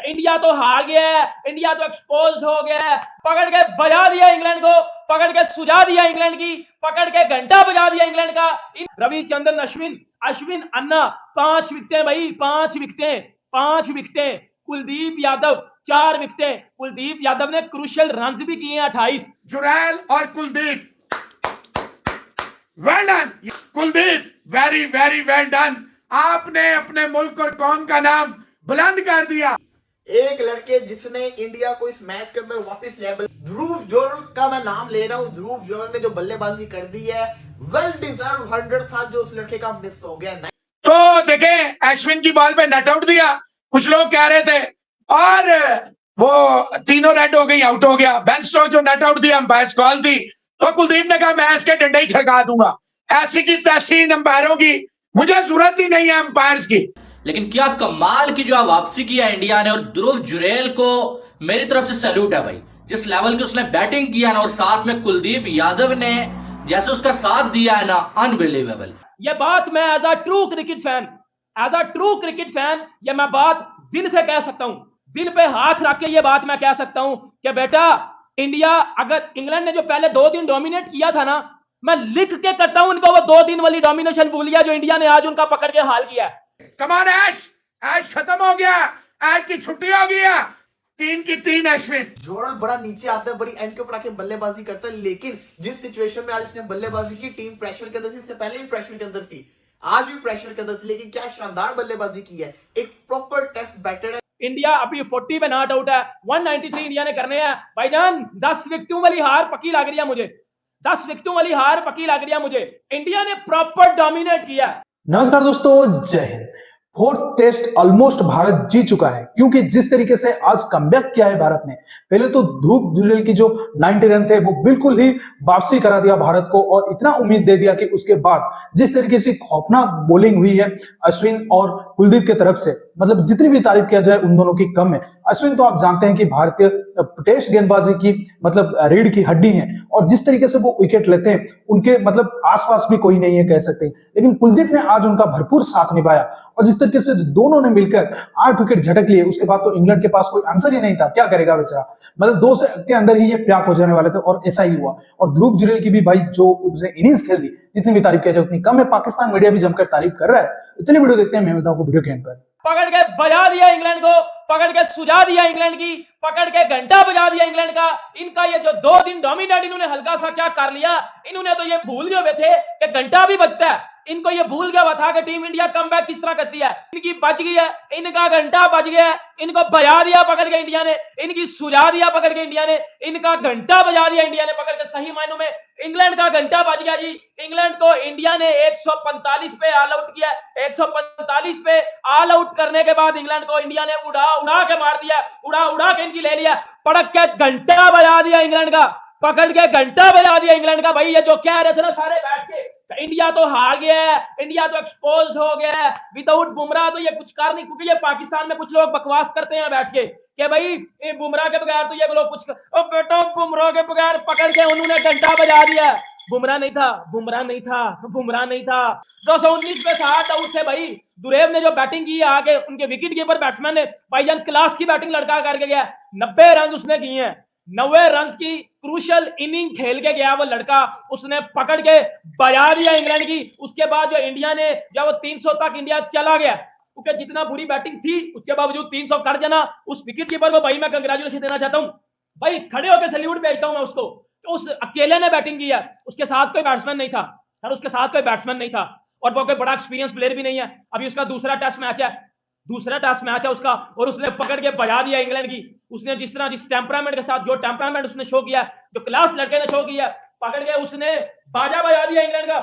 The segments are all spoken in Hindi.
इंडिया तो हार गया है, इंडिया तो एक्सपोज हो गया है, पकड़ के बजा दिया इंग्लैंड को, पकड़ के सुझा दिया इंग्लैंड की, पकड़ के घंटा बजा दिया इंग्लैंड का। रविचंद्रन अश्विन, अश्विन अन्ना 5 विकेटें भाई, 5 विकेटें, 5 विकेटें। कुलदीप यादव 4 विकेटें। कुलदीप यादव ने क्रूशियल रन्स भी किए 28। जुरैल और Kuldeep, well done Kuldeep, very very well done. आपने अपने मुल्क और कौम का नाम बुलंद कर दिया। एक लड़के जिसने इंडिया को इस मैच के अंदर वापस लेवल, ध्रुव जोरल का मैं नाम ले रहा हूं। ध्रुव जोरल ने जो बल्लेबाजी कर दी है, वेल डिजर्व 100 था जो उस लड़के का मिस हो गया। तो देखें, अश्विन की बॉल पे नट आउट दिया, कुछ लोग कह रहे थे, और वो तीनों रेड हो गई, आउट हो गया। बेन स्टोक्स जो नट आउट दिया, अंपायर कॉल दी, तो कुलदीप ने कहा मैं इसके डंडे ही खड़का दूंगा। ऐसी की तैसी अंपायरों की मुझे जरूरत ही नहीं है, अंपायर्स की। लेकिन क्या कमाल की जो वापसी की है इंडिया ने, और ध्रुव जुरैल को मेरी तरफ से सैल्यूट है भाई। जिस लेवल की उसने बैटिंग किया ना, और साथ में कुलदीप यादव ने जैसे उसका साथ दिया है ना, अनबिलीवेबल। ये बात मैं as a true cricket fan, as a true cricket fan, ये मैं बात दिल से कह सकता हूं, दिल पे हाथ रख के ये बात मैं कह सकता हूं कि बेटा इंडिया, अगर इंग्लैंड ने जो पहले 2 दिन डोमिनेट किया था ना, मैं लिख के करता हूं उनको वो 2 दिन वाली डोमिनेशन भूल गया जो इंडिया ने आज उनका पकड़ के हाल किया। कमान ऐश, ऐश खत्म हो गया, ऐश की छुट्टी हो गया। 3 की 3 अश्विन। जोरल बड़ा नीचे आता है, बड़ी एंड के ऊपर आके बल्लेबाजी करता है, लेकिन जिस सिचुएशन में आज इसने बल्लेबाजी की, टीम प्रेशर के अंदर थी, इससे पहले भी प्रेशर के अंदर थी, आज भी प्रेशर के अंदर थी, लेकिन क्या शानदार बल्लेबाजी की है। एक प्रॉपर टेस्ट बैटर है। इंडिया अभी 40 पे नॉट आउट है, 193 इंडिया ने करने हैं भाईजान। 10 विकेटों वाली हार पक्की लग रही है मुझे, 10 विकेटों वाली हार पक्की लग रही है मुझे। इंडिया ने प्रॉपर डोमिनेट किया। नमस्कार दोस्तों, जय हिंद। 4th टेस्ट ऑलमोस्ट भारत जीत चुका है, क्योंकि जिस तरीके से आज कमबैक किया है भारत ने। पहले तो ध्रुव जुरैल की जो 90 रन थे वो बिल्कुल ही वापसी करा दिया भारत को, और इतना उम्मीद दे दिया कि उसके बाद जिस तरीके से खौफनाक बॉलिंग हुई है अश्विन और कुलदीप के तरफ से, मतलब जितनी भी तारीफ किया जाए उन दोनों की कम है। अश्विन तो आप जानते हैं कि भारतीय टेस्ट गेंदबाजी की मतलब रीढ़ की हड्डी है, और जिस तरीके से वो विकेट लेते हैं उनके मतलब आसपास भी कोई नहीं है कह सकते। लेकिन कुलदीप ने आज उनका भरपूर साथ निभाया, और जिस तरीके से दोनों ने मिलकर 8 विकेट झटक लिए, उसके बाद तो इंग्लैंड के पास कोई आंसर ही नहीं था, क्या करेगा बेचारा। मतलब 2 के अंदर ही ये प्याक हो जाने वाले थे, और ऐसा ही हुआ। और ध्रुव जुरैल की भी भाई जो उसने इनिंग्स खेल दी, जितनी भी तारीफ किया जाए उतनी कम है। पाकिस्तान मीडिया भी जमकर तारीफ कर रहा है। तो चलिए वीडियो देखते हैं, मैं बताऊं वीडियो के एंड पर। पकड़ के बजा दिया इंग्लैंड को, पकड़ के सुझा दिया इंग्लैंड की, पकड़ के घंटा बजा दिया इंग्लैंड का। इनका ये जो 2 दिन डोमिनेट इन्होंने हल्का सा क्या कर लिया, इन्होंने तो ये भूल गए हुए थे कि घंटा भी बजता है। इनको ये भूल गया हुआ था कि टीम इंडिया कमबैक किस तरह करती है। इनकी बच गई है, इनका घंटा बज गया है, इनको बजा दिया पकड़ के इंडिया ने, इनकी सुझा दिया पकड़ के इंडिया ने, इनका घंटा बजा दिया इंडिया ने पकड़ के। सही मायनों में इंग्लैंड का घंटा बज गया जी। इंग्लैंड को इंडिया ने 145 पे ऑल आउट किया। 145 पे ऑल आउट करने के बाद इंग्लैंड को इंडिया ने उड़ा उड़ा के मार दिया, उड़ा उड़ा के इनकी ले लिया, पड़क के घंटा बजा दिया इंग्लैंड का, पकड़ के घंटा बजा दिया इंग्लैंड का। भाई ये जो कह रहे थे ना सारे बैठ के, इंडिया तो हार गया है, इंडिया तो एक्सपोज हो गया है, विदाउट बुमराह तो ये कुछ कर नहीं। क्योंकि ये पाकिस्तान में कुछ लोग बकवास करते हैं बैठ के कि भाई बुमराह के बगैर तो ये लोग कुछ ओ बेटा बुमराह के बगैर, पकड़ के उन्होंने घंटा बजा दिया। बुमराह नहीं था, बुमराह नहीं था, बुमराह नहीं था। 219 पे 60 आउट थे भाई। दुरेव ने जो बैटिंग की आगे, उनके विकेट कीपर बैट्समैन ने भाईजान क्लास की बैटिंग लड़का करके गया। 90 रन उसने किए हैं, 90 रन की क्रूशियल इनिंग खेल के गया वो लड़का। उसने पकड़ के बजा दिया इंग्लैंड की। उसके बाद जो इंडिया ने, जब वो 300 तक इंडिया चला गया, क्योंकि जितना बुरी बैटिंग थी उसके बावजूद 300 कर देना, उस विकेट कीपर को भाई मैं कंग्रेचुलेशन देना चाहता हूं भाई, खड़े होकर सैल्यूट भेजता हूं मैं उसको। तो उस अकेले ने बैटिंग की है, उसके साथ कोई बैट्समैन नहीं था सर, उसके साथ कोई बैट्समैन नहीं था, और वो कोई बड़ा एक्सपीरियंस प्लेयर भी नहीं है। अभी उसका दूसरा टेस्ट मैच है, दूसरा टेस्ट मैच है उसका, और उसने पकड़ के बजा दिया इंग्लैंड की। उसने जिस तरह, जिस टेम्परामेंट के साथ, जो टेम्परामेंट उसने शो किया, जो क्लास लड़के ने शो किया, पकड़ के उसने बाजा बजा दिया इंग्लैंड का।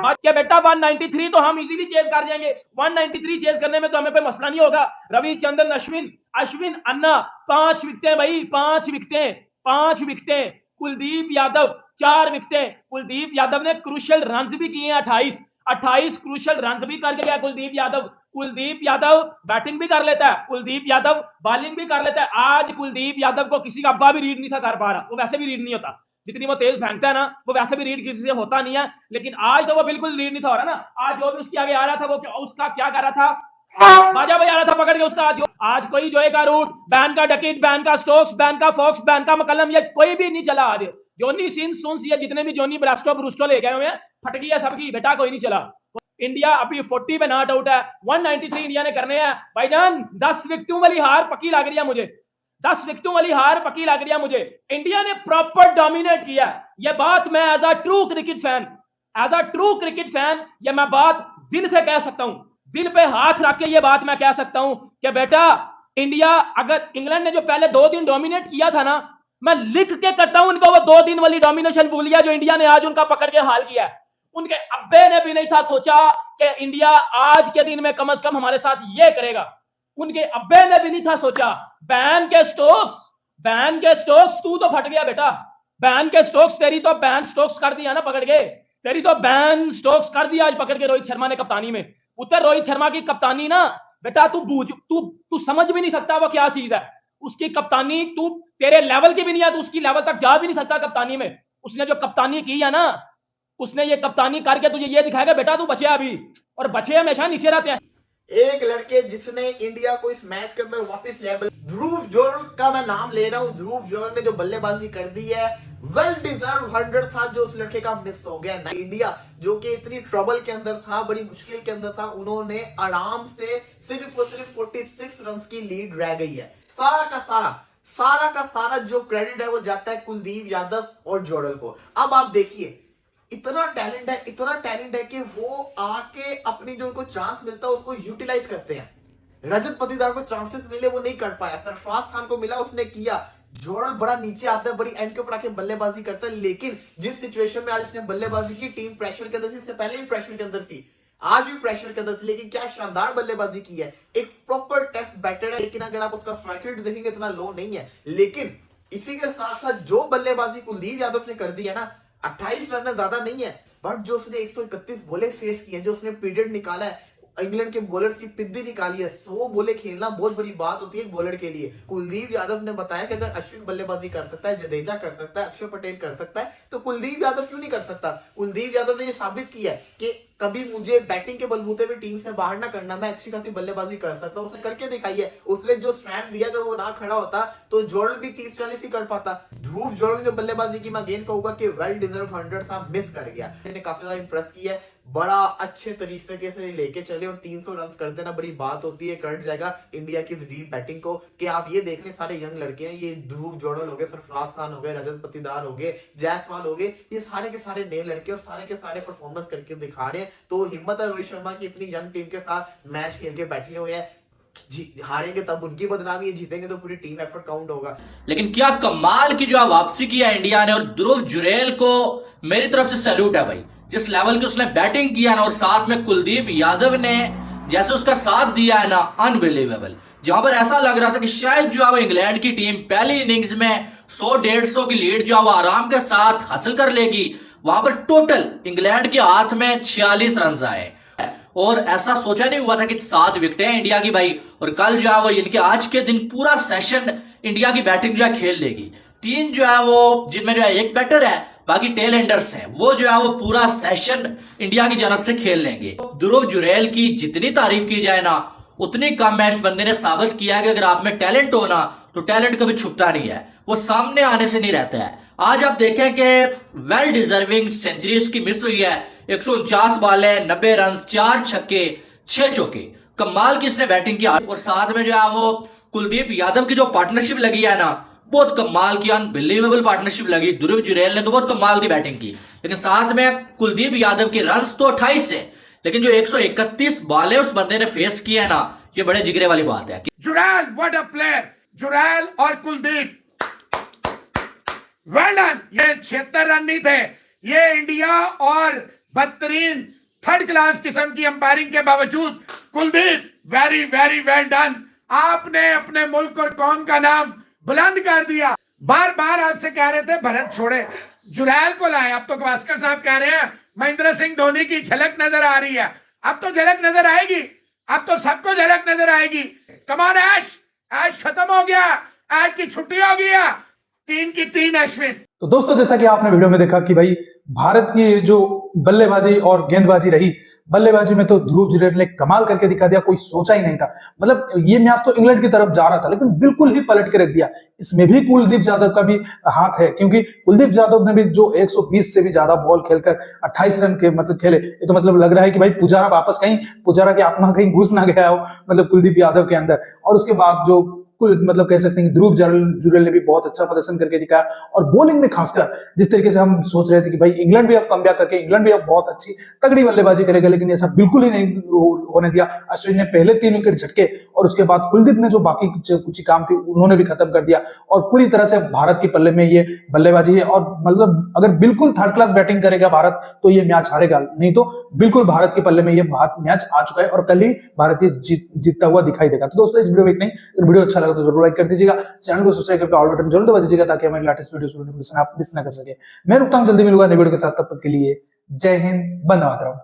बात क्या बेटा, 193 तो हम इजीली चेज कर जाएंगे। 193 चेज करने में तो हमें कोई मसला नहीं होगा। रविचंद्रन अश्विन, अश्विन अन्ना 5 विकेटें भाई, 5 विकेटें, 5 विकेटें। कुलदीप यादव 4 विकेटें। कुलदीप यादव ने क्रूशियल रन्स भी किए 28, 28 क्रूशियल रन्स भी करके गया कुलदीप यादव। कुलदीप यादव बैटिंग भी कर लेता है, कुलदीप यादव बॉलिंग भी कर लेता है। आज कुलदीप यादव को किसी का अब्बा भी रीड नहीं था कर पा रहा, वो वैसे भी रीड नहीं होता, जितनी वो तेज फेंकता है ना, वो वैसे भी रीड किसी से होता नहीं है। लेकिन आज तो वो बिल्कुल रीड नहीं था हो रहा ना। आज जो भी उसके आगे आ रहा था वो उसका क्या कर रहा था, बाजा बजा रहा था पकड़ के उसका। आज कोई जोए का रूट, बैन का डकिट, बैन का स्टोक्स, बैन का फॉक्स, बैन का मकलम, ये कोई भी नहीं चला। आज जोनी सिंस सुन्स ये जितने भी जोनी ब्रास्टो ब्रूस्टो ले गए हुए हैं, फटकी है सबकी, बेटा कोई नहीं चला। इंडिया अभी 40 पे नॉट आउट है, 193 इंडिया ने करने हैं भाईजान। 10 विकेटों वाली हार पक्की लग रही है मुझे, 10 विकेटों वाली हार पक्की लग रही है मुझे। इंडिया ने प्रॉपर डोमिनेट किया, ये बात मैं as a true cricket fan ये मैं बात दिल से कह सकता हूं, दिल पे हाथ रख के ये बात मैं कह सकता हूं कि बेटा इंडिया, अगर इंग्लैंड ने जो पहले 2 दिन डोमिनेट किया था ना, मैं लिख के करता हूं उनको वो 2 दिन वाली डोमिनेशन भूल गया जो इंडिया ने आज उनका पकड़ के हाल किया। उनके अब्बे ने भी नहीं था सोचा कि इंडिया आज के दिन में कम से कम हमारे साथ ये करेगा। उनके अब्बे ने भी नहीं था सोचा। बैन के स्टोक्स तू तो फट गया बेटा, बैन के स्टोक्स, तेरी तो बैन स्टोक्स कर दिया ना पकड़ के, तेरी तो बैन स्टोक्स कर दिया आज पकड़ के रोहित शर्मा ने कप्तानी में। उत्तर रोहित शर्मा की कप्तानी ना बेटा तू समझ भी नहीं सकता वो क्या चीज है। उसकी कप्तानी तू तेरे लेवल की भी नहीं है, तू उसकी लेवल तक जा भी नहीं सकता कप्तानी में। उसने जो कप्तानी की है ना, उसने ये कप्तानी करके तुझे ये दिखाएगा बेटा तू बचे अभी, और बचे हमेशा नीचे रहते हैं। एक लड़के जिसने इंडिया को इस मैच के अंदर वापस लेवल, ध्रुव जोरल का मैं नाम ले रहा हूं। ध्रुव जोरल ने जो बल्लेबाजी कर दी है, वेल डिजर्व 100 था जो उस लड़के का मिस हो गया। इंडिया जो कि इतनी ट्रबल के अंदर था, बड़ी मुश्किल के अंदर था, उन्होंने आराम से सिर्फ और सिर्फ 46 रन की लीड रह गई है। सारा का सारा जो क्रेडिट है वो जाता है कुलदीप यादव और जोरल को। अब आप देखिए, इतना टैलेंट है कि वो आके अपनी जो उनको चांस मिलता है उसको यूटिलाइज करते हैं। रजत पटीदार को चांसेस मिले वो नहीं कर पाया, सरफराज खान को मिला उसने किया। जोरल बड़ा नीचे आता है, बड़ी एंड के ऊपर आके बल्लेबाजी करता है, लेकिन जिस सिचुएशन में आज इसने बल्लेबाजी की, टीम प्रेशर के अंदर थी, इससे पहले भी प्रेशर के अंदर थी, आज भी प्रेशर के अंदर थी, लेकिन क्या शानदार बल्लेबाजी की है। एक प्रॉपर टेस्ट बैटर है, लेकिन अगर आप उसका स्ट्राइक रेट देखेंगे इतना लो नहीं है। लेकिन इसी के साथ साथ जो बल्लेबाजी कुलदीप यादव ने कर दी है ना, 28 रन ज्यादा नहीं है, बट जो उसने 131 बोले फेस किए, जो उसने पीरियड निकाला है, इंग्लैंड के बॉलर्स की पिद्दी निकाली है। 100 बोले खेलना बहुत बड़ी बात होती है एक बॉलर के लिए। कुलदीप यादव ने बताया कि अगर अश्विन बल्लेबाजी कर सकता है, जडेजा कर सकता है, अक्षर पटेल कर सकता है, तो कुलदीप यादव क्यों नहीं कर सकता। कुलदीप यादव ने यह साबित किया है कि कभी मुझे बैटिंग के बलबूते पे टीम से बाहर ना करना, मैं अच्छी खासी बल्लेबाजी कर सकता हूं। उसने करके दिखाई है। उसने जो स्ट्रैंड दिया, अगर वो ना खड़ा होता तो जोरल भी 30-40 ही कर पाता। ध्रुव जोरल ने जो बल्लेबाजी की, मैं अगेन कहूंगा कि वेल डिजर्व 100 था, मिस कर गया। ने काफी ज्यादा इंप्रेस किया है, बड़ा अच्छे तरीके से लेके चले, और 300 रन कर देना बड़ी बात होती है। कर जाएगा इंडिया की इस डीप बैटिंग को कि आप ये देख लें, सारे यंग लड़के हैं, ये ध्रुव जोरल हो गए, सरफराज खान हो गए, रजत पटीदार हो गए, जायसवाल हो गए, ये सारे के सारे नए लड़के और सारे के सारे परफॉर्मेंस करके दिखा रहे हैं। तो हिम्मत है रोहित शर्मा की इतनी यंग टीम के साथ मैच खेल के बैठे हुए हैं। हारेंगे तब उनकी बदनामी है, जीतेंगे तो पूरी टीम एफर्ट काउंट होगा। लेकिन क्या कमाल की जो वापसी की है इंडिया ने, और ध्रुव जुरेल को मेरी तरफ से सैल्यूट है भाई। जिस लेवल की उसने बैटिंग किया ना, और साथ में कुलदीप यादव ने जैसे उसका साथ दिया है ना, अनबिलीवेबल। जहां पर ऐसा लग रहा था कि शायद जो है वो इंग्लैंड की टीम पहली इनिंग्स में 100-150 की लीड जो है वो आराम के साथ हासिल कर लेगी, वहां पर टोटल इंग्लैंड के हाथ में 46 रन आए, और ऐसा सोचा नहीं हुआ था कि 7 विकेटें इंडिया की भाई। और कल जो है वो इनके आज के दिन पूरा सेशन इंडिया की बैटिंग जो है खेल लेगी। 3 जो है वो, जिनमें जो है एक बैटर है, बाकी टेल एंडर्स हैं, वो जो है वो पूरा सेशन इंडिया की जानब से खेल लेंगे। ध्रुव जुरेल की जितनी तारीफ की जाए ना उतनी कम है। इस बंदे ने साबित किया कि अगर आप में टैलेंट हो ना, तो टैलेंट कभी छुपता नहीं है, वो सामने आने से नहीं रहता है। आज आप देखें कि वेल डिजर्विंग सेंचुरी इसकी मिस हुई है। 149 बॉल है, 90 रन, 4 छक्के 6 चौके, कमाल की इसने बैटिंग की। और साथ में जो है वो कुलदीप यादव की जो पार्टनरशिप लगी है ना, बहुत कमाल की, अनबिलीवेबल पार्टनरशिप लगी। ध्रुव जुरेल ने तो बहुत कमाल की बैटिंग की, लेकिन साथ में कुलदीप यादव के रन तो 28 है, लेकिन जो 131 बॉलें उस बंदे ने फेस किया है ना, ये बड़े जिगरे वाली बात है। Jurel, what a player! Jurel और कुलदीप, वेल डन। ये 76 रन नहीं थे, ये इंडिया और बदतरीन थर्ड क्लास किस्म की अंपायरिंग के बावजूद Kuldeep very very well done. आपने अपने मुल्क और कौम का नाम बुलंद कर दिया। बार बार आपसे कह रहे थे भरत छोड़े, जुरैल को लाए। अब तो गवास्कर साहब कह रहे हैं महेंद्र सिंह धोनी की झलक नजर आ रही है। अब तो झलक नजर आएगी, अब तो सबको झलक नजर आएगी। कमान ऐश, ऐश खत्म हो गया, ऐश की छुट्टी हो गया। 3 की 3 अश्विन। तो दोस्तों, जैसा कि आपने वीडियो में देखा कि भाई भारत की जो बल्लेबाजी और गेंदबाजी रही, बल्लेबाजी में तो ध्रुव जुरैल ने कमाल करके दिखा दिया, कोई सोचा ही नहीं था। मतलब ये मैच तो इंग्लैंड की तरफ जा रहा था लेकिन बिल्कुल ही पलट के रख दिया। इसमें भी कुलदीप यादव का भी हाथ है, क्योंकि कुलदीप यादव ने भी जो 120 से भी ज्यादा बॉल खेलकर 28 रन के मतलब खेले, ये तो मतलब लग रहा है कि भाई पुजारा वापस कहीं, पुजारा की आत्मा कहीं घुस ना गया हो मतलब कुलदीप यादव के अंदर। और उसके बाद जो कुल मतलब कह सकते हैं ध्रुव जुरैल ने भी बहुत अच्छा प्रदर्शन करके दिखाया। और बॉलिंग में खासकर जिस तरीके से हम सोच रहे थे कि भाई इंग्लैंड भी अब कमबैक करके, इंग्लैंड भी अब बहुत अच्छी तगड़ी बल्लेबाजी करेगा, लेकिन ऐसा बिल्कुल ही नहीं होने दिया। अश्विन ने पहले 3 विकेट झटके और उसके बाद कुलदीप ने जो बाकी कुछ ही काम थी उन्होंने भी खत्म कर दिया। और पूरी तरह से भारत के पल्ले में ये बल्लेबाजी है। और मतलब अगर बिल्कुल थर्ड क्लास बैटिंग करेगा भारत तो ये मैच हारेगा, नहीं तो बिल्कुल भारत के पल्ले में ये मैच आ चुका है और कल ही भारत जीतता हुआ दिखाई देगा। तो दोस्तों इस वीडियो में इतना ही। अगर वीडियो अच्छा लगा तो जरूर लाइक कर दीजिएगा, चैनल को सब्सक्राइब करके ऑल बटन जरूर दबा दीजिएगा ताकि हमारी लेटेस्ट वीडियो नोटिफिकेशन आप मिस ना कर सके। मैं रुकता हूं, जल्दी मिलूंगा नए वीडियो के साथ, तब तक के लिए जय हिंद, वंदे मातरम।